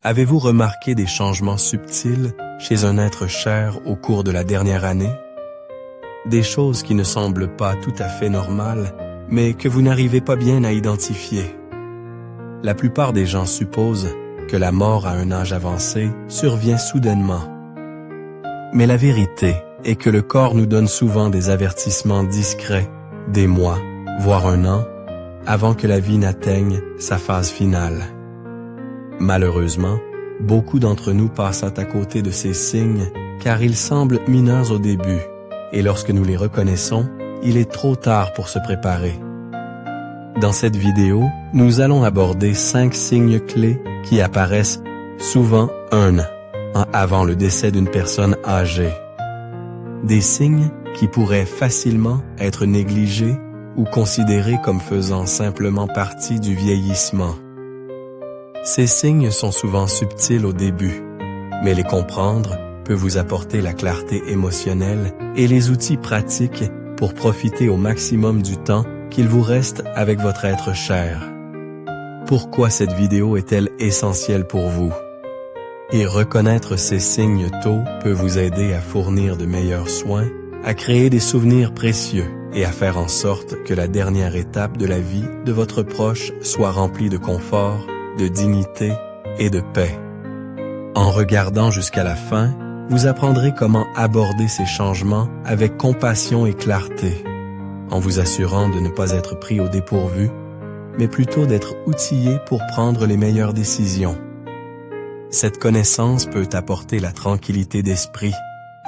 Avez-vous remarqué des changements subtils chez un être cher au cours de la dernière année? Des choses qui ne semblent pas tout à fait normales, mais que vous n'arrivez pas bien à identifier. La plupart des gens supposent que la mort à un âge avancé survient soudainement. Mais la vérité est que le corps nous donne souvent des avertissements discrets, des mois, voire un an, avant que la vie n'atteigne sa phase finale. Malheureusement, beaucoup d'entre nous passent à côté de ces signes car ils semblent mineurs au début, et lorsque nous les reconnaissons, il est trop tard pour se préparer. Dans cette vidéo, nous allons aborder 5 signes clés qui apparaissent souvent un an avant le décès d'une personne âgée. Des signes qui pourraient facilement être négligés ou considérés comme faisant simplement partie du vieillissement. Ces signes sont souvent subtils au début, mais les comprendre peut vous apporter la clarté émotionnelle et les outils pratiques pour profiter au maximum du temps qu'il vous reste avec votre être cher. Pourquoi cette vidéo est-elle essentielle pour vous? Et reconnaître ces signes tôt peut vous aider à fournir de meilleurs soins, à créer des souvenirs précieux et à faire en sorte que la dernière étape de la vie de votre proche soit remplie de confort, de dignité et de paix. En regardant jusqu'à la fin, vous apprendrez comment aborder ces changements avec compassion et clarté, en vous assurant de ne pas être pris au dépourvu, mais plutôt d'être outillé pour prendre les meilleures décisions. Cette connaissance peut apporter la tranquillité d'esprit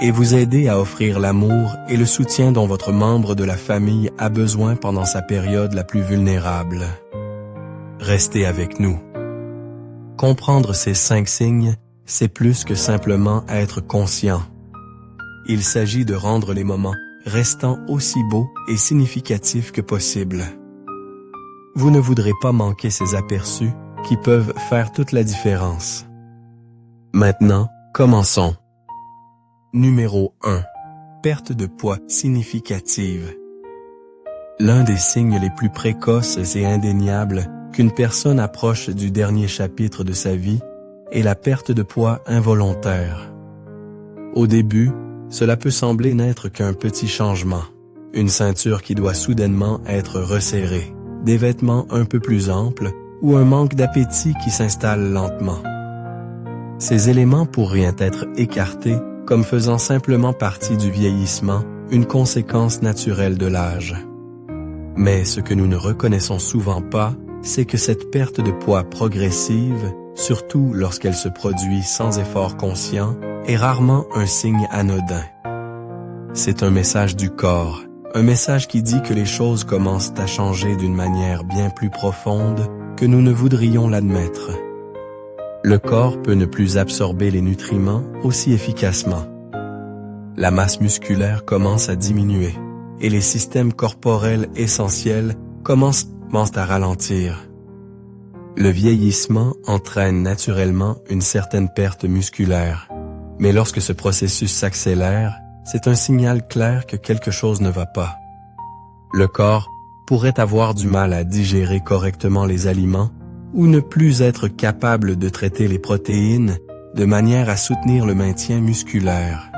et vous aider à offrir l'amour et le soutien dont votre membre de la famille a besoin pendant sa période la plus vulnérable. Restez avec nous. Comprendre ces 5 signes, c'est plus que simplement être conscient. Il s'agit de rendre les moments restants aussi beaux et significatifs que possible. Vous ne voudrez pas manquer ces aperçus qui peuvent faire toute la différence. Maintenant, commençons. Numéro 1. Perte de poids significative. L'un des signes les plus précoces et indéniables qu'une personne approche du dernier chapitre de sa vie est la perte de poids involontaire. Au début, cela peut sembler n'être qu'un petit changement, une ceinture qui doit soudainement être resserrée, des vêtements un peu plus amples ou un manque d'appétit qui s'installe lentement. Ces éléments pourraient être écartés comme faisant simplement partie du vieillissement, une conséquence naturelle de l'âge. Mais ce que nous ne reconnaissons souvent pas, c'est que cette perte de poids progressive, surtout lorsqu'elle se produit sans effort conscient, est rarement un signe anodin. C'est un message du corps, un message qui dit que les choses commencent à changer d'une manière bien plus profonde que nous ne voudrions l'admettre. Le corps peut ne plus absorber les nutriments aussi efficacement. La masse musculaire commence à diminuer et les systèmes corporels essentiels commencent à ralentir. Le vieillissement entraîne naturellement une certaine perte musculaire, mais lorsque ce processus s'accélère, c'est un signal clair que quelque chose ne va pas. Le corps pourrait avoir du mal à digérer correctement les aliments ou ne plus être capable de traiter les protéines de manière à soutenir le maintien musculaire.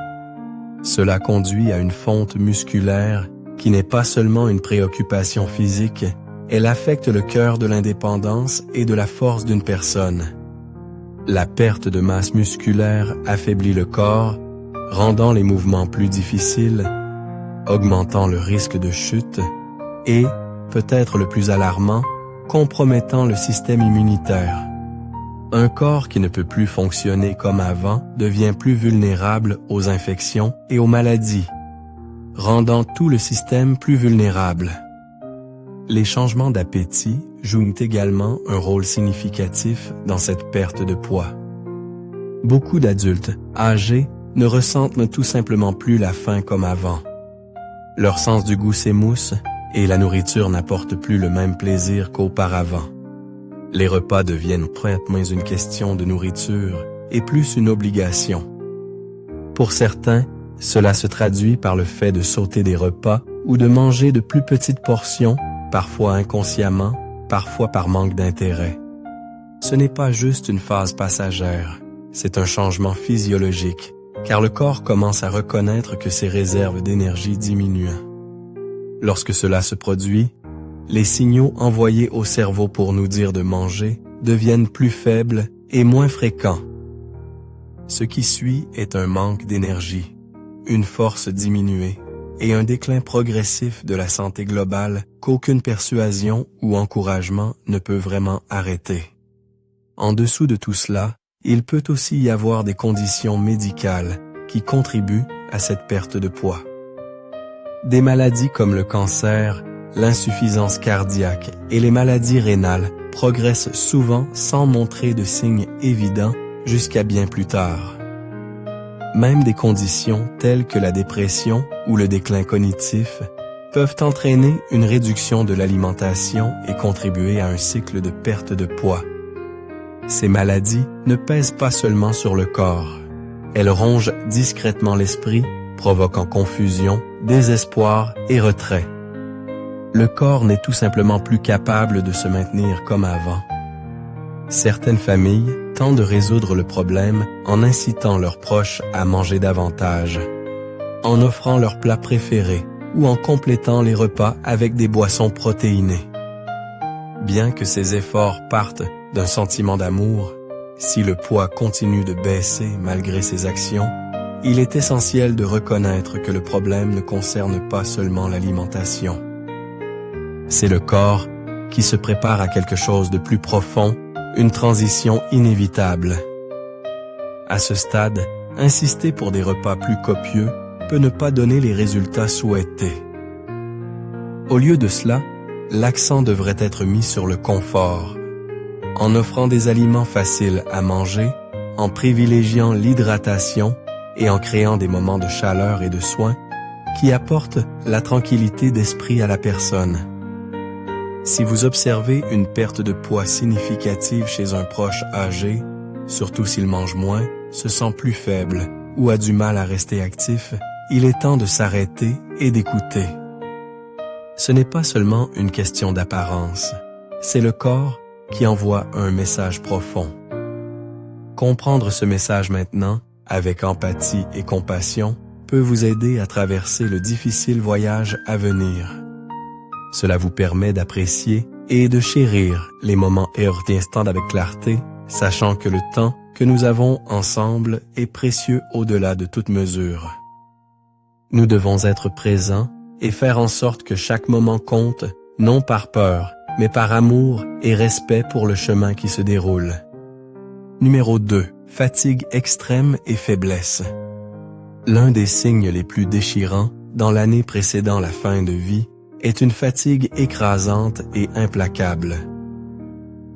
Cela conduit à une fonte musculaire qui n'est pas seulement une préoccupation physique, elle affecte le cœur de l'indépendance et de la force d'une personne. La perte de masse musculaire affaiblit le corps, rendant les mouvements plus difficiles, augmentant le risque de chute et, peut-être le plus alarmant, compromettant le système immunitaire. Un corps qui ne peut plus fonctionner comme avant devient plus vulnérable aux infections et aux maladies, rendant tout le système plus vulnérable. Les changements d'appétit jouent également un rôle significatif dans cette perte de poids. Beaucoup d'adultes âgés ne ressentent tout simplement plus la faim comme avant. Leur sens du goût s'émousse et la nourriture n'apporte plus le même plaisir qu'auparavant. Les repas deviennent moins une question de nourriture et plus une obligation. Pour certains, cela se traduit par le fait de sauter des repas ou de manger de plus petites portions, parfois inconsciemment, parfois par manque d'intérêt. Ce n'est pas juste une phase passagère, c'est un changement physiologique, car le corps commence à reconnaître que ses réserves d'énergie diminuent. Lorsque cela se produit, les signaux envoyés au cerveau pour nous dire de manger deviennent plus faibles et moins fréquents. Ce qui suit est un manque d'énergie, une force diminuée et un déclin progressif de la santé globale qu'aucune persuasion ou encouragement ne peut vraiment arrêter. En dessous de tout cela, il peut aussi y avoir des conditions médicales qui contribuent à cette perte de poids. Des maladies comme le cancer, l'insuffisance cardiaque et les maladies rénales progressent souvent sans montrer de signes évidents jusqu'à bien plus tard. Même des conditions telles que la dépression ou le déclin cognitif peuvent entraîner une réduction de l'alimentation et contribuer à un cycle de perte de poids. Ces maladies ne pèsent pas seulement sur le corps. Elles rongent discrètement l'esprit, provoquant confusion, désespoir et retrait. Le corps n'est tout simplement plus capable de se maintenir comme avant. Certaines familles tentent de résoudre le problème en incitant leurs proches à manger davantage, en offrant leurs plats préférés ou en complétant les repas avec des boissons protéinées. Bien que ces efforts partent d'un sentiment d'amour, si le poids continue de baisser malgré ces actions, il est essentiel de reconnaître que le problème ne concerne pas seulement l'alimentation. C'est le corps qui se prépare à quelque chose de plus profond, une transition inévitable. À ce stade, insister pour des repas plus copieux peut ne pas donner les résultats souhaités. Au lieu de cela, l'accent devrait être mis sur le confort, en offrant des aliments faciles à manger, en privilégiant l'hydratation et en créant des moments de chaleur et de soins qui apportent la tranquillité d'esprit à la personne. Si vous observez une perte de poids significative chez un proche âgé, surtout s'il mange moins, se sent plus faible ou a du mal à rester actif, il est temps de s'arrêter et d'écouter. Ce n'est pas seulement une question d'apparence, c'est le corps qui envoie un message profond. Comprendre ce message maintenant, avec empathie et compassion, peut vous aider à traverser le difficile voyage à venir. Cela vous permet d'apprécier et de chérir les moments heureux d'instant avec clarté, sachant que le temps que nous avons ensemble est précieux au-delà de toute mesure. Nous devons être présents et faire en sorte que chaque moment compte, non par peur, mais par amour et respect pour le chemin qui se déroule. Numéro 2. Fatigue extrême et faiblesse. L'un des signes les plus déchirants dans l'année précédant la fin de vie est une fatigue écrasante et implacable.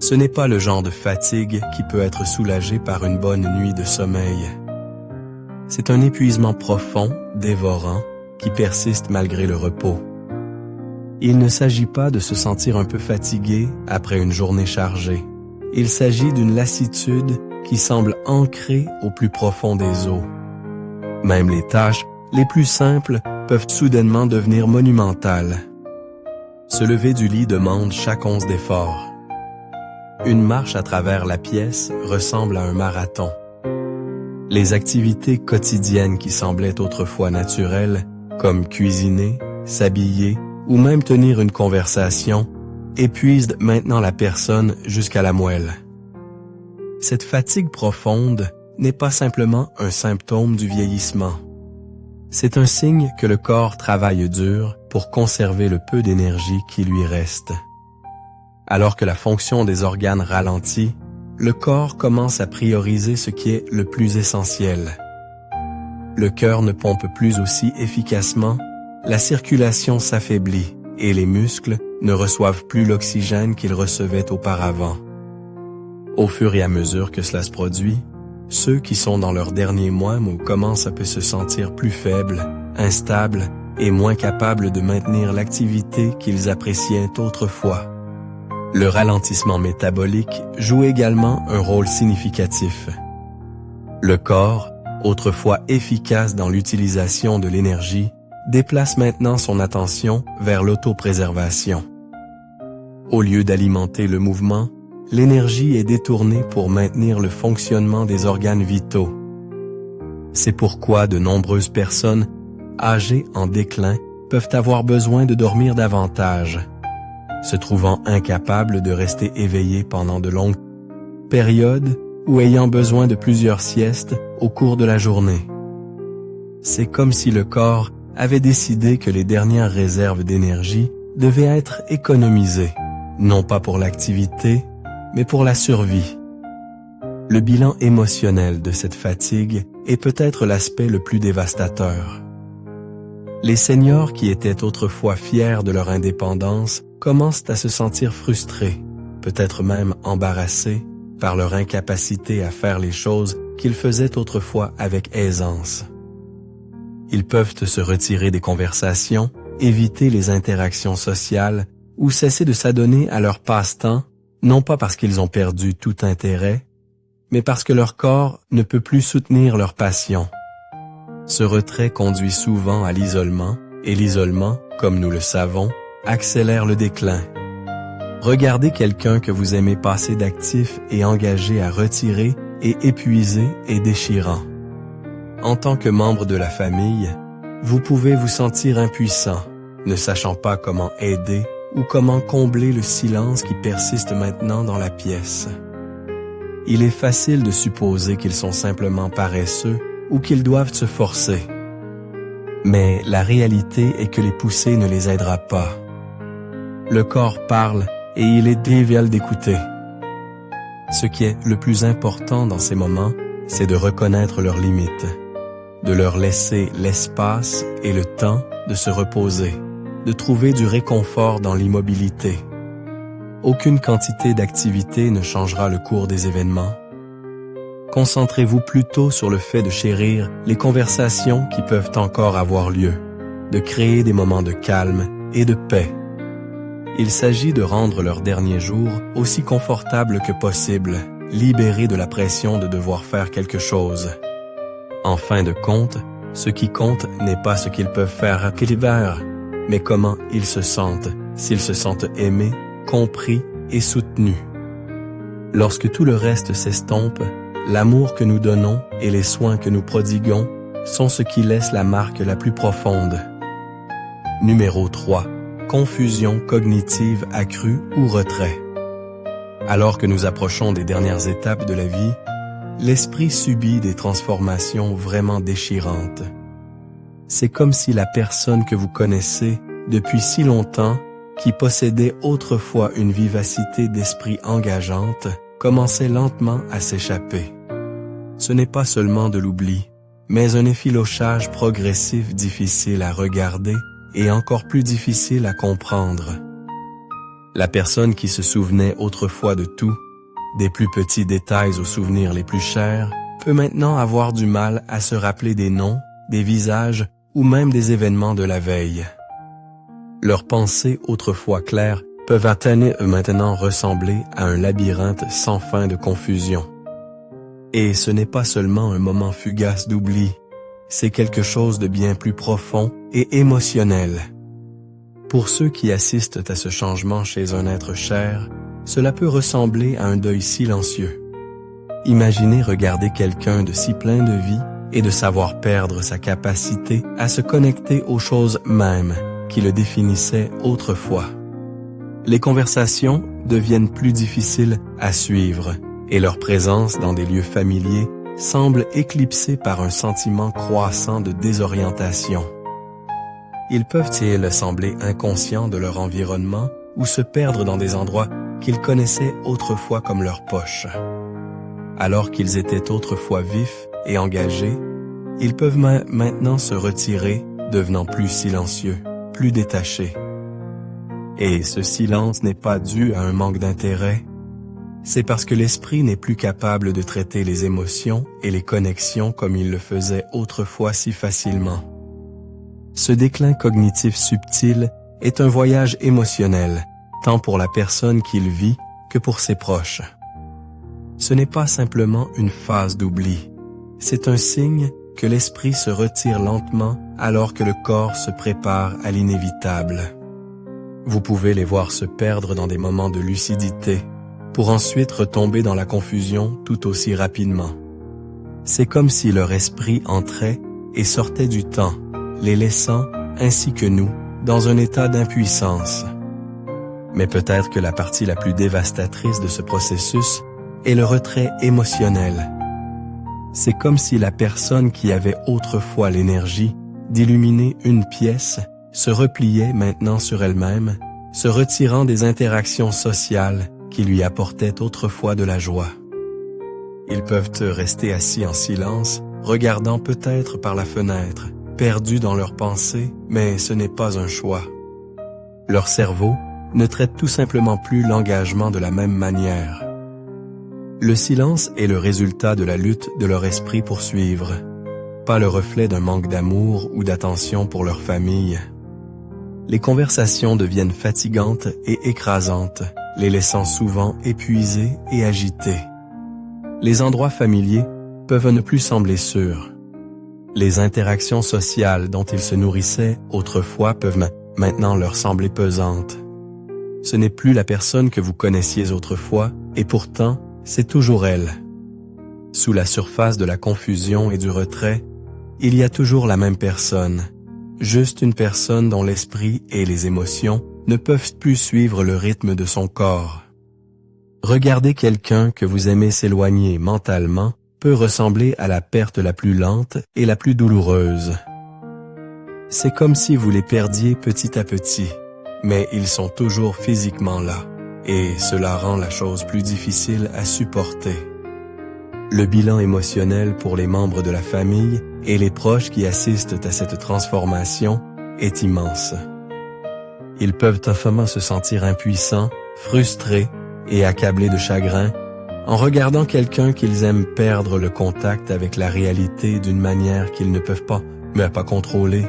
Ce n'est pas le genre de fatigue qui peut être soulagé par une bonne nuit de sommeil. C'est un épuisement profond, dévorant, qui persiste malgré le repos. Il ne s'agit pas de se sentir un peu fatigué après une journée chargée. Il s'agit d'une lassitude qui semble ancrée au plus profond des eaux. Même les tâches les plus simples peuvent soudainement devenir monumentales. Se lever du lit demande chaque once d'effort. Une marche à travers la pièce ressemble à un marathon. Les activités quotidiennes qui semblaient autrefois naturelles, comme cuisiner, s'habiller ou même tenir une conversation, épuisent maintenant la personne jusqu'à la moelle. Cette fatigue profonde n'est pas simplement un symptôme du vieillissement. C'est un signe que le corps travaille dur pour conserver le peu d'énergie qui lui reste. Alors que la fonction des organes ralentit, le corps commence à prioriser ce qui est le plus essentiel. Le cœur ne pompe plus aussi efficacement, la circulation s'affaiblit et les muscles ne reçoivent plus l'oxygène qu'ils recevaient auparavant. Au fur et à mesure que cela se produit, ceux qui sont dans leurs derniers mois commencent à se sentir plus faibles, instables et moins capables de maintenir l'activité qu'ils appréciaient autrefois. Le ralentissement métabolique joue également un rôle significatif. Le corps, autrefois efficace dans l'utilisation de l'énergie, déplace maintenant son attention vers l'autopréservation. Au lieu d'alimenter le mouvement, l'énergie est détournée pour maintenir le fonctionnement des organes vitaux. C'est pourquoi de nombreuses personnes âgées en déclin peuvent avoir besoin de dormir davantage, se trouvant incapables de rester éveillées pendant de longues périodes ou ayant besoin de plusieurs siestes au cours de la journée. C'est comme si le corps avait décidé que les dernières réserves d'énergie devaient être économisées, non pas pour l'activité, mais pour la survie. Le bilan émotionnel de cette fatigue est peut-être l'aspect le plus dévastateur. Les seniors qui étaient autrefois fiers de leur indépendance commencent à se sentir frustrés, peut-être même embarrassés, par leur incapacité à faire les choses qu'ils faisaient autrefois avec aisance. Ils peuvent se retirer des conversations, éviter les interactions sociales ou cesser de s'adonner à leur passe-temps, non pas parce qu'ils ont perdu tout intérêt, mais parce que leur corps ne peut plus soutenir leur passion. Ce retrait conduit souvent à l'isolement, et l'isolement, comme nous le savons, accélère le déclin. Regardez quelqu'un que vous aimez passer d'actif et engagé à retirer et épuisé et déchirant. En tant que membre de la famille, vous pouvez vous sentir impuissant, ne sachant pas comment aider ou comment combler le silence qui persiste maintenant dans la pièce. Il est facile de supposer qu'ils sont simplement paresseux ou qu'ils doivent se forcer. Mais la réalité est que les pousser ne les aidera pas. Le corps parle et il est trivial d'écouter. Ce qui est le plus important dans ces moments, c'est de reconnaître leurs limites, de leur laisser l'espace et le temps de se reposer, de trouver du réconfort dans l'immobilité. Aucune quantité d'activité ne changera le cours des événements. Concentrez-vous plutôt sur le fait de chérir les conversations qui peuvent encore avoir lieu, de créer des moments de calme et de paix. Il s'agit de rendre leurs derniers jours aussi confortables que possible, libérés de la pression de devoir faire quelque chose. En fin de compte, ce qui compte n'est pas ce qu'ils peuvent faire à l'hiver, mais comment ils se sentent, s'ils se sentent aimés, compris et soutenus. Lorsque tout le reste s'estompe, l'amour que nous donnons et les soins que nous prodiguons sont ce qui laisse la marque la plus profonde. Numéro 3. Confusion cognitive accrue ou retrait. Alors que nous approchons des dernières étapes de la vie, l'esprit subit des transformations vraiment déchirantes. C'est comme si la personne que vous connaissez depuis si longtemps, qui possédait autrefois une vivacité d'esprit engageante, commençait lentement à s'échapper. Ce n'est pas seulement de l'oubli, mais un effilochage progressif difficile à regarder et encore plus difficile à comprendre. La personne qui se souvenait autrefois de tout, des plus petits détails aux souvenirs les plus chers, peut maintenant avoir du mal à se rappeler des noms, des visages ou même des événements de la veille. Leurs pensées autrefois claires peuvent maintenant ressembler à un labyrinthe sans fin de confusion. Et ce n'est pas seulement un moment fugace d'oubli, c'est quelque chose de bien plus profond et émotionnel. Pour ceux qui assistent à ce changement chez un être cher, cela peut ressembler à un deuil silencieux. Imaginez regarder quelqu'un de si plein de vie et de savoir perdre sa capacité à se connecter aux choses mêmes qui le définissaient autrefois. Les conversations deviennent plus difficiles à suivre et leur présence dans des lieux familiers semble éclipsée par un sentiment croissant de désorientation. Ils peuvent-ils sembler inconscients de leur environnement ou se perdre dans des endroits qu'ils connaissaient autrefois comme leur poche. Alors qu'ils étaient autrefois vifs et engagés, ils peuvent maintenant se retirer, devenant plus silencieux, plus détachés. Et ce silence n'est pas dû à un manque d'intérêt, c'est parce que l'esprit n'est plus capable de traiter les émotions et les connexions comme il le faisait autrefois si facilement. Ce déclin cognitif subtil est un voyage émotionnel, tant pour la personne qui le vit que pour ses proches. Ce n'est pas simplement une phase d'oubli, c'est un signe que l'esprit se retire lentement alors que le corps se prépare à l'inévitable. Vous pouvez les voir se perdre dans des moments de lucidité, pour ensuite retomber dans la confusion tout aussi rapidement. C'est comme si leur esprit entrait et sortait du temps, les laissant, ainsi que nous, dans un état d'impuissance. Mais peut-être que la partie la plus dévastatrice de ce processus est le retrait émotionnel. C'est comme si la personne qui avait autrefois l'énergie d'illuminer une pièce se repliait maintenant sur elle-même, se retirant des interactions sociales qui lui apportaient autrefois de la joie. Ils peuvent rester assis en silence, regardant peut-être par la fenêtre, perdus dans leurs pensées, mais ce n'est pas un choix. Leur cerveau ne traite tout simplement plus l'engagement de la même manière. Le silence est le résultat de la lutte de leur esprit pour suivre, pas le reflet d'un manque d'amour ou d'attention pour leur famille. Les conversations deviennent fatigantes et écrasantes, les laissant souvent épuisés et agités. Les endroits familiers peuvent ne plus sembler sûrs. Les interactions sociales dont ils se nourrissaient autrefois peuvent maintenant leur sembler pesantes. Ce n'est plus la personne que vous connaissiez autrefois, et pourtant, c'est toujours elle. Sous la surface de la confusion et du retrait, il y a toujours la même personne, juste une personne dont l'esprit et les émotions ne peuvent plus suivre le rythme de son corps. Regarder quelqu'un que vous aimez s'éloigner mentalement peut ressembler à la perte la plus lente et la plus douloureuse. C'est comme si vous les perdiez petit à petit, mais ils sont toujours physiquement là, et cela rend la chose plus difficile à supporter. Le bilan émotionnel pour les membres de la famille et les proches qui assistent à cette transformation est immense. Ils peuvent totalement se sentir impuissants, frustrés et accablés de chagrin en regardant quelqu'un qu'ils aiment perdre le contact avec la réalité d'une manière qu'ils ne peuvent pas contrôler.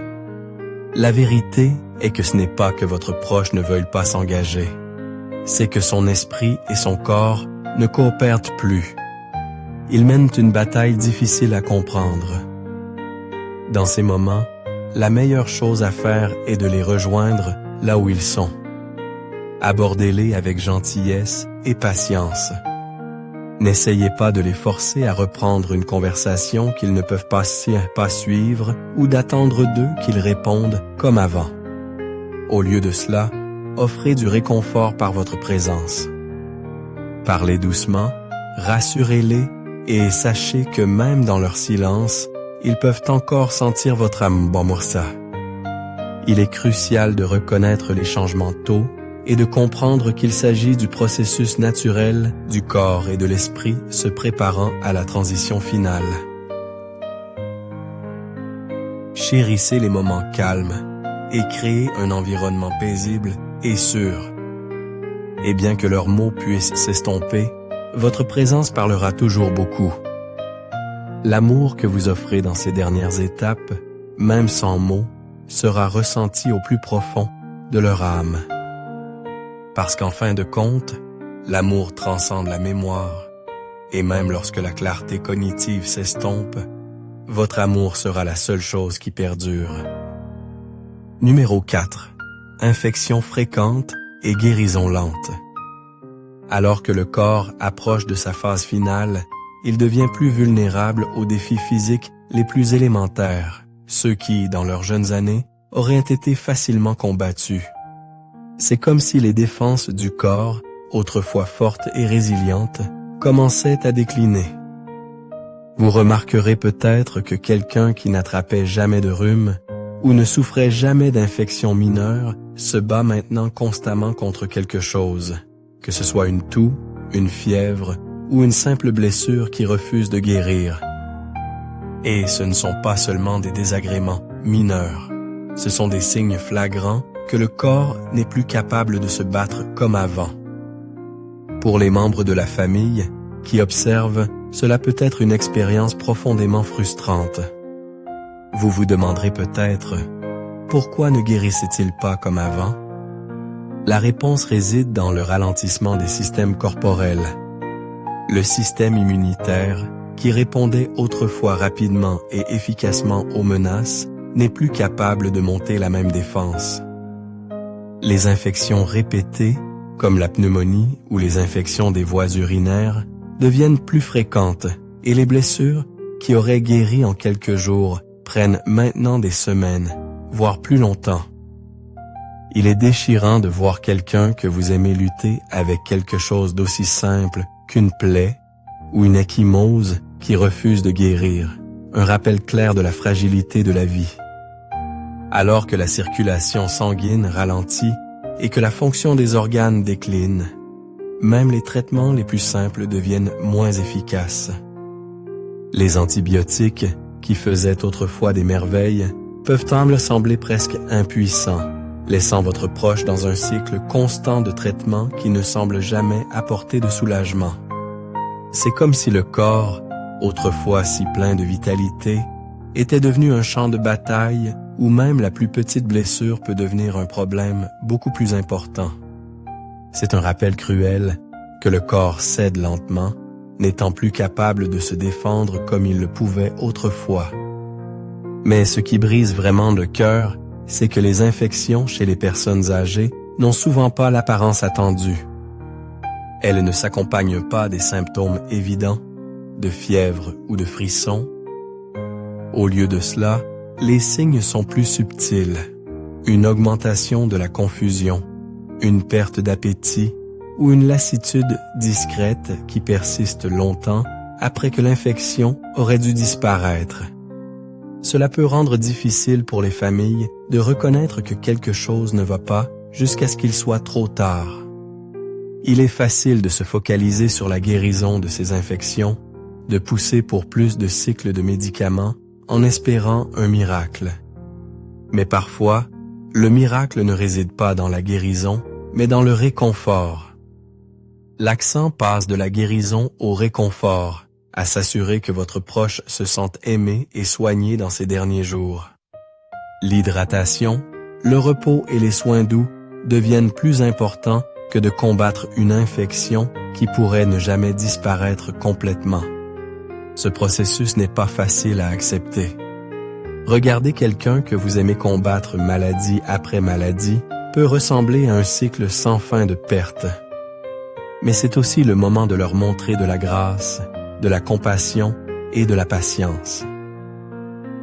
La vérité est que ce n'est pas que votre proche ne veuille pas s'engager. C'est que son esprit et son corps ne coopèrent plus. Ils mènent une bataille difficile à comprendre. Dans ces moments, la meilleure chose à faire est de les rejoindre là où ils sont. Abordez-les avec gentillesse et patience. N'essayez pas de les forcer à reprendre une conversation qu'ils ne peuvent pas suivre ou d'attendre d'eux qu'ils répondent comme avant. Au lieu de cela, offrez du réconfort par votre présence. Parlez doucement, rassurez-les et sachez que même dans leur silence, ils peuvent encore sentir votre amour. Il est crucial de reconnaître les changements tôt et de comprendre qu'il s'agit du processus naturel du corps et de l'esprit se préparant à la transition finale. Chérissez les moments calmes et créez un environnement paisible et sûr. Et bien que leurs mots puissent s'estomper, votre présence parlera toujours beaucoup. L'amour que vous offrez dans ces dernières étapes, même sans mots, sera ressenti au plus profond de leur âme. Parce qu'en fin de compte, l'amour transcende la mémoire, et même lorsque la clarté cognitive s'estompe, votre amour sera la seule chose qui perdure. Numéro 4. Infection fréquente et guérison lente. Alors que le corps approche de sa phase finale, il devient plus vulnérable aux défis physiques les plus élémentaires, ceux qui, dans leurs jeunes années, auraient été facilement combattus. C'est comme si les défenses du corps, autrefois fortes et résilientes, commençaient à décliner. Vous remarquerez peut-être que quelqu'un qui n'attrapait jamais de rhume ou ne souffrait jamais d'infection mineure se bat maintenant constamment contre quelque chose, que ce soit une toux, une fièvre ou une simple blessure qui refuse de guérir. Et ce ne sont pas seulement des désagréments mineurs, ce sont des signes flagrants que le corps n'est plus capable de se battre comme avant. Pour les membres de la famille qui observent, cela peut être une expérience profondément frustrante. Vous vous demanderez peut-être, pourquoi ne guérissait-il pas comme avant? La réponse réside dans le ralentissement des systèmes corporels. Le système immunitaire, qui répondait autrefois rapidement et efficacement aux menaces, n'est plus capable de monter la même défense. Les infections répétées comme la pneumonie ou les infections des voies urinaires, deviennent plus fréquentes et les blessures, qui auraient guéri en quelques jours, prennent maintenant des semaines, voire plus longtemps. Il est déchirant de voir quelqu'un que vous aimez lutter avec quelque chose d'aussi simple qu'une plaie ou une ecchymose qui refuse de guérir, un rappel clair de la fragilité de la vie. Alors que la circulation sanguine ralentit et que la fonction des organes décline, même les traitements les plus simples deviennent moins efficaces. Les antibiotiques, qui faisaient autrefois des merveilles, peuvent sembler presque impuissants, laissant votre proche dans un cycle constant de traitement qui ne semble jamais apporter de soulagement. C'est comme si le corps, autrefois si plein de vitalité, était devenu un champ de bataille où même la plus petite blessure peut devenir un problème beaucoup plus important. C'est un rappel cruel que le corps cède lentement, n'étant plus capable de se défendre comme il le pouvait autrefois. Mais ce qui brise vraiment le cœur, c'est que les infections chez les personnes âgées n'ont souvent pas l'apparence attendue. Elles ne s'accompagnent pas des symptômes évidents, de fièvre ou de frissons. Au lieu de cela, les signes sont plus subtils. Une augmentation de la confusion, une perte d'appétit ou une lassitude discrète qui persiste longtemps après que l'infection aurait dû disparaître. Cela peut rendre difficile pour les familles de reconnaître que quelque chose ne va pas jusqu'à ce qu'il soit trop tard. Il est facile de se focaliser sur la guérison de ces infections, de pousser pour plus de cycles de médicaments en espérant un miracle. Mais parfois, le miracle ne réside pas dans la guérison, mais dans le réconfort. L'accent passe de la guérison au réconfort, à s'assurer que votre proche se sente aimé et soigné dans ces derniers jours. L'hydratation, le repos et les soins doux deviennent plus importants que de combattre une infection qui pourrait ne jamais disparaître complètement. Ce processus n'est pas facile à accepter. Regarder quelqu'un que vous aimez combattre maladie après maladie peut ressembler à un cycle sans fin de pertes. Mais c'est aussi le moment de leur montrer de la grâce, de la compassion et de la patience.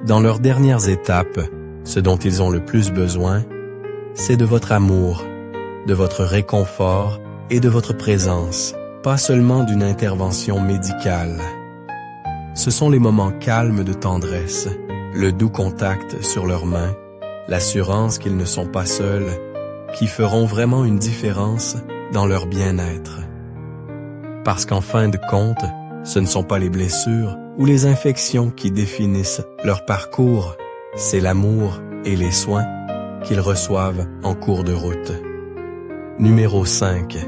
Dans leurs dernières étapes, ce dont ils ont le plus besoin, c'est de votre amour, de votre réconfort et de votre présence, pas seulement d'une intervention médicale. Ce sont les moments calmes de tendresse, le doux contact sur leurs mains, l'assurance qu'ils ne sont pas seuls, qui feront vraiment une différence dans leur bien-être. Parce qu'en fin de compte, ce ne sont pas les blessures ou les infections qui définissent leur parcours, c'est l'amour et les soins qu'ils reçoivent en cours de route. Numéro 5.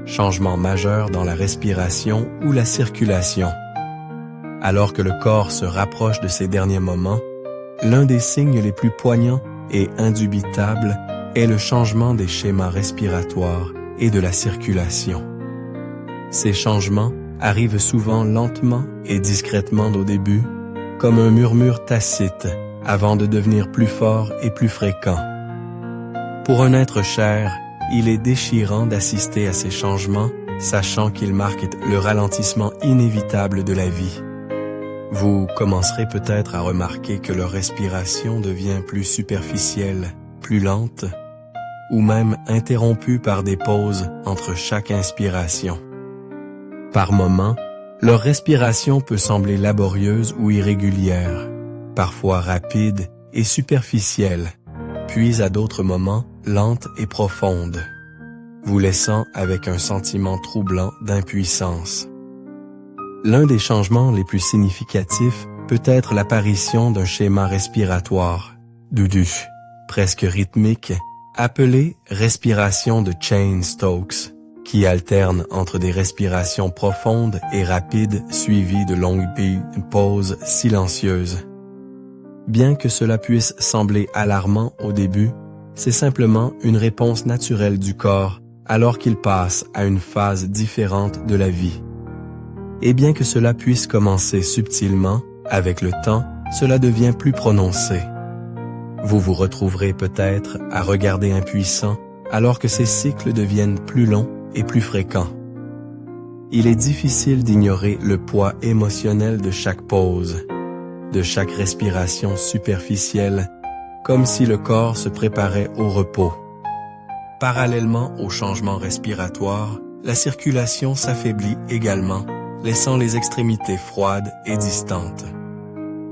Changement majeur dans la respiration ou la circulation. Alors que le corps se rapproche de ses derniers moments, l'un des signes les plus poignants et indubitables est le changement des schémas respiratoires et de la circulation. Ces changements arrivent souvent lentement et discrètement au début, comme un murmure tacite, avant de devenir plus fort et plus fréquent. Pour un être cher, il est déchirant d'assister à ces changements, sachant qu'ils marquent le ralentissement inévitable de la vie. Vous commencerez peut-être à remarquer que leur respiration devient plus superficielle, plus lente, ou même interrompue par des pauses entre chaque inspiration. Par moments, leur respiration peut sembler laborieuse ou irrégulière, parfois rapide et superficielle, puis à d'autres moments lente et profonde, vous laissant avec un sentiment troublant d'impuissance. L'un des changements les plus significatifs peut être l'apparition d'un schéma respiratoire, doudou, presque rythmique, appelé respiration de Cheyne-Stokes, qui alterne entre des respirations profondes et rapides suivies de longues pauses silencieuses. Bien que cela puisse sembler alarmant au début, c'est simplement une réponse naturelle du corps alors qu'il passe à une phase différente de la vie. Et bien que cela puisse commencer subtilement, avec le temps, cela devient plus prononcé. Vous vous retrouverez peut-être à regarder impuissant alors que ces cycles deviennent plus longs et plus fréquents. Il est difficile d'ignorer le poids émotionnel de chaque pause, de chaque respiration superficielle, comme si le corps se préparait au repos. Parallèlement au changement respiratoire, la circulation s'affaiblit également, laissant les extrémités froides et distantes.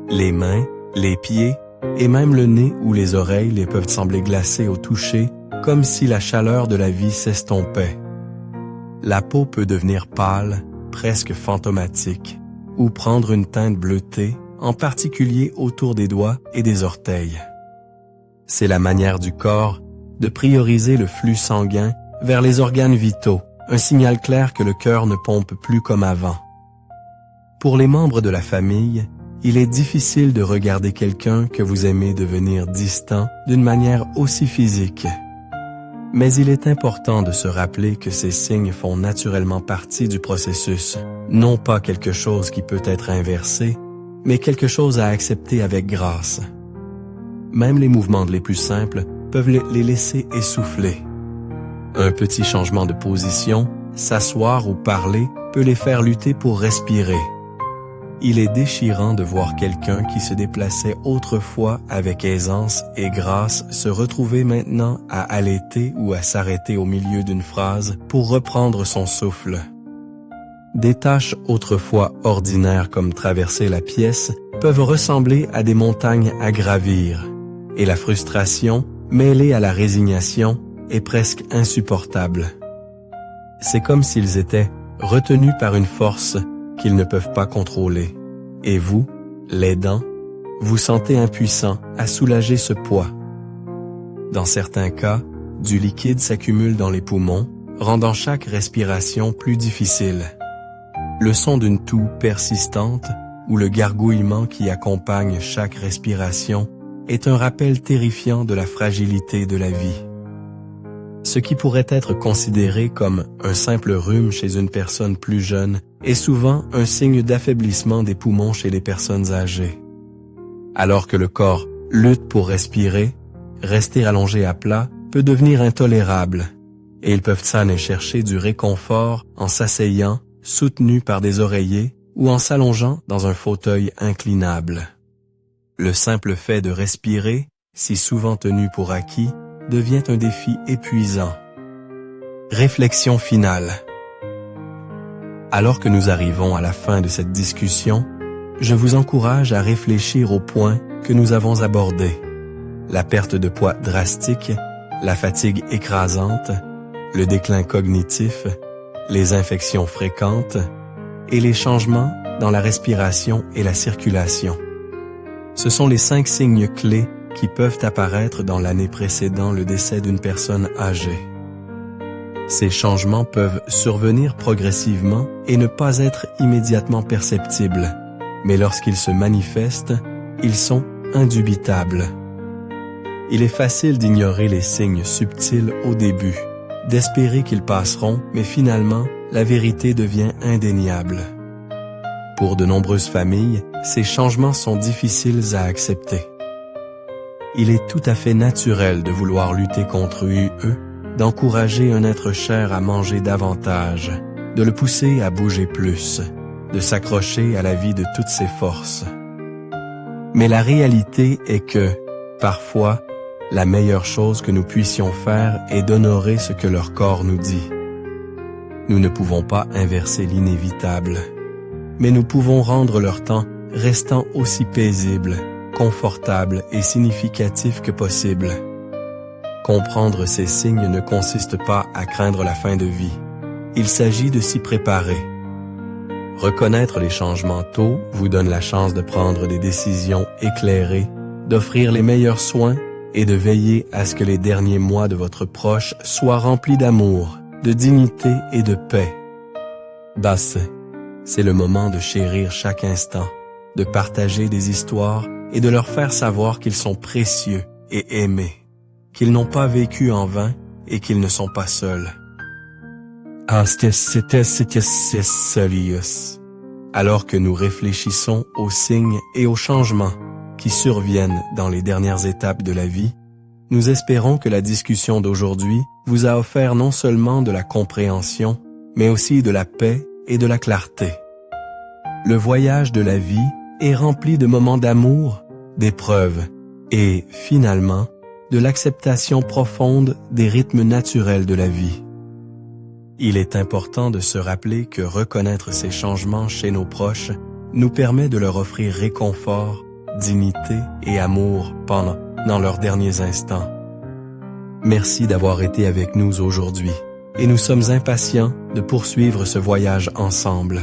Les mains, les pieds et même le nez ou les oreilles les peuvent sembler glacés au toucher, comme si la chaleur de la vie s'estompait. La peau peut devenir pâle, presque fantomatique, ou prendre une teinte bleutée, en particulier autour des doigts et des orteils. C'est la manière du corps de prioriser le flux sanguin vers les organes vitaux, un signal clair que le cœur ne pompe plus comme avant. Pour les membres de la famille, il est difficile de regarder quelqu'un que vous aimez devenir distant d'une manière aussi physique. Mais il est important de se rappeler que ces signes font naturellement partie du processus, non pas quelque chose qui peut être inversé, mais quelque chose à accepter avec grâce. Même les mouvements les plus simples peuvent les laisser essouffler. Un petit changement de position, s'asseoir ou parler peut les faire lutter pour respirer. Il est déchirant de voir quelqu'un qui se déplaçait autrefois avec aisance et grâce se retrouver maintenant à allaiter ou à s'arrêter au milieu d'une phrase pour reprendre son souffle. Des tâches autrefois ordinaires comme traverser la pièce peuvent ressembler à des montagnes à gravir, et la frustration, mêlée à la résignation, est presque insupportable. C'est comme s'ils étaient retenus par une force qu'ils ne peuvent pas contrôler. Et vous, l'aidant, vous sentez impuissant à soulager ce poids. Dans certains cas, du liquide s'accumule dans les poumons, rendant chaque respiration plus difficile. Le son d'une toux persistante ou le gargouillement qui accompagne chaque respiration est un rappel terrifiant de la fragilité de la vie. Ce qui pourrait être considéré comme un simple rhume chez une personne plus jeune est souvent un signe d'affaiblissement des poumons chez les personnes âgées. Alors que le corps lutte pour respirer, rester allongé à plat peut devenir intolérable, et ils peuvent aller chercher du réconfort en s'asseyant, soutenus par des oreillers, ou en s'allongeant dans un fauteuil inclinable. Le simple fait de respirer, si souvent tenu pour acquis, devient un défi épuisant. Réflexion finale. Alors que nous arrivons à la fin de cette discussion, je vous encourage à réfléchir aux points que nous avons abordés. La perte de poids drastique, la fatigue écrasante, le déclin cognitif, les infections fréquentes et les changements dans la respiration et la circulation. Ce sont les 5 signes clés qui peuvent apparaître dans l'année précédant le décès d'une personne âgée. Ces changements peuvent survenir progressivement et ne pas être immédiatement perceptibles, mais lorsqu'ils se manifestent, ils sont indubitables. Il est facile d'ignorer les signes subtils au début, d'espérer qu'ils passeront, mais finalement, la vérité devient indéniable. Pour de nombreuses familles, ces changements sont difficiles à accepter. Il est tout à fait naturel de vouloir lutter contre eux, d'encourager un être cher à manger davantage, de le pousser à bouger plus, de s'accrocher à la vie de toutes ses forces. Mais la réalité est que, parfois, la meilleure chose que nous puissions faire est d'honorer ce que leur corps nous dit. Nous ne pouvons pas inverser l'inévitable, mais nous pouvons rendre leur temps restant aussi paisible, confortable et significatif que possible. Comprendre ces signes ne consiste pas à craindre la fin de vie. Il s'agit de s'y préparer. Reconnaître les changements tôt vous donne la chance de prendre des décisions éclairées, d'offrir les meilleurs soins et de veiller à ce que les derniers mois de votre proche soient remplis d'amour, de dignité et de paix. C'est le moment de chérir chaque instant, de partager des histoires et de leur faire savoir qu'ils sont précieux et aimés, qu'ils n'ont pas vécu en vain et qu'ils ne sont pas seuls. Alors que nous réfléchissons aux signes et aux changements qui surviennent dans les dernières étapes de la vie, Nous espérons que la discussion d'aujourd'hui vous a offert non seulement de la compréhension, mais aussi de la paix et de la clarté. Le voyage de la vie est rempli de moments d'amour, d'épreuves et, finalement, de l'acceptation profonde des rythmes naturels de la vie. Il est important de se rappeler que reconnaître ces changements chez nos proches nous permet de leur offrir réconfort, dignité et amour dans leurs derniers instants. Merci d'avoir été avec nous aujourd'hui et nous sommes impatients de poursuivre ce voyage ensemble.